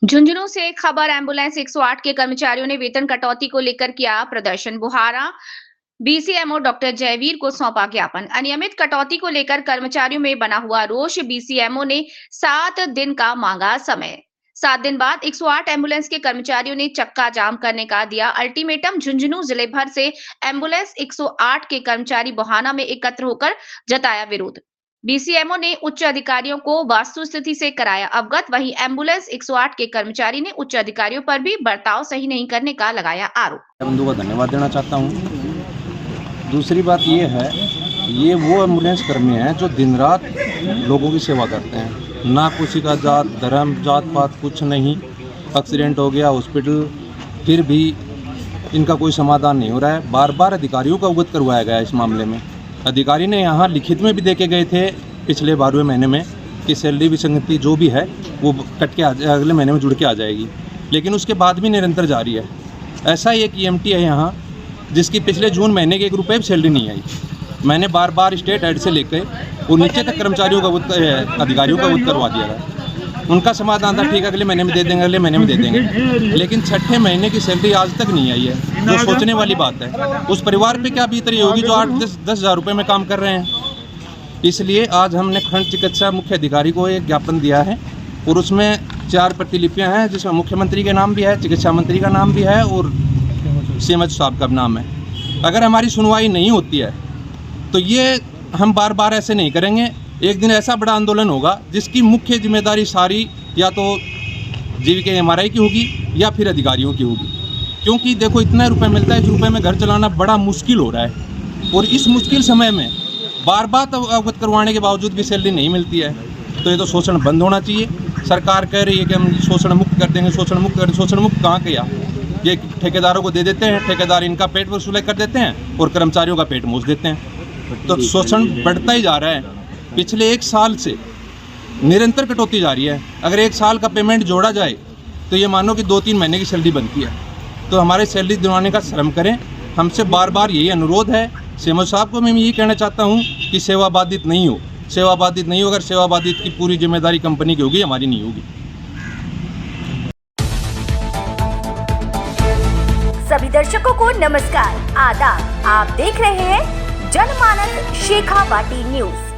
झुंझुनू से खबर एम्बुलेंस 108 के कर्मचारियों ने वेतन कटौती को लेकर किया प्रदर्शन। बुहारा बीसीएमओ डॉक्टर जयवीर को सौंपा ज्ञापन। अनियमित कटौती को लेकर कर्मचारियों में बना हुआ रोष। बीसीएमओ ने 7 दिन का मांगा समय। 7 दिन बाद 108 एम्बुलेंस के कर्मचारियों ने चक्का जाम करने का दिया अल्टीमेटम। झुंझुनू जिले भर से एम्बुलेंस 108 के कर्मचारी बुहाना में एकत्र होकर जताया विरोध। बीसीएमओ ने उच्च अधिकारियों को वास्तु स्थिति से कराया अवगत। वहीं एम्बुलेंस 108 के कर्मचारी ने उच्च अधिकारियों पर भी बर्ताव सही नहीं करने का लगाया आरोप। बंधु को धन्यवाद देना चाहता हूँ। दूसरी बात ये है, ये वो एम्बुलेंस कर्मी हैं जो दिन रात लोगों की सेवा करते हैं। ना किसी का जात धर्म जात पात कुछ नहीं। एक्सीडेंट हो गया हॉस्पिटल, फिर भी इनका कोई समाधान नहीं हो रहा है। बार बार अधिकारियों को अवगत करवाया गया इस मामले में। अधिकारी ने यहाँ लिखित में भी देके गए थे पिछले 12वें महीने में कि सैलरी विसंगति जो भी है वो कट के अगले महीने में जुड़ के आ जाएगी, लेकिन उसके बाद भी निरंतर जारी है। ऐसा ही एक ईएमटी है यहाँ जिसकी पिछले जून महीने के 1 रुपये भी सैलरी नहीं आई। मैंने बार बार स्टेट हेड से लेकर और नीचे तक कर्मचारियों का अधिकारियों का अवगत करवा दिया था। उनका समाधान था ठीक है अगले महीने में दे देंगे, अगले महीने में दे देंगे, लेकिन 6ठे महीने की सैलरी आज तक नहीं आई है, जो सोचने वाली बात है। उस परिवार पे क्या बीत रही होगी जो 8-10 हज़ार रुपये में काम कर रहे हैं। इसलिए आज हमने खंड चिकित्सा मुख्य अधिकारी को एक ज्ञापन दिया है और उसमें 4 प्रतिलिपियां हैं, जिसमें मुख्यमंत्री का नाम भी है, चिकित्सा मंत्री का नाम भी है और सीएमएच साहब का नाम है। अगर हमारी सुनवाई नहीं होती है तो ये हम बार बार ऐसे नहीं करेंगे। एक दिन ऐसा बड़ा आंदोलन होगा जिसकी मुख्य जिम्मेदारी सारी या तो जीविका एमआरआई की होगी या फिर अधिकारियों की होगी, क्योंकि देखो इतना रुपए मिलता है, इस रुपए में घर चलाना बड़ा मुश्किल हो रहा है और इस मुश्किल समय में बार बार अवगत करवाने के बावजूद भी सैलरी नहीं मिलती है। तो ये तो शोषण बंद होना चाहिए। सरकार कह रही है कि हम शोषण मुक्त कर देंगे, शोषण मुक्त कर, शोषण मुक्त कहाँ किया? ये ठेकेदारों को दे देते हैं, ठेकेदार इनका पेट वसूल कर देते हैं और कर्मचारियों का पेट मोच देते हैं। तो शोषण बढ़ता ही जा रहा है। पिछले 1 साल से निरंतर कटौती जारी है। अगर 1 साल का पेमेंट जोड़ा जाए तो ये मानो कि 2-3 महीने की सैलरी बनती है। तो हमारे सैलरी दिलवाने का शर्म करें। हमसे बार बार यही अनुरोध है। सीएमओ साहब को मैं यही कहना चाहता हूँ कि सेवा बाधित नहीं हो, सेवा बाधित नहीं हो। अगर सेवा बाधित की पूरी जिम्मेदारी कंपनी की होगी, हमारी नहीं होगी। सभी दर्शकों को नमस्कार, आदाब। आप देख रहे हैं जनमानस शेखावाटी न्यूज।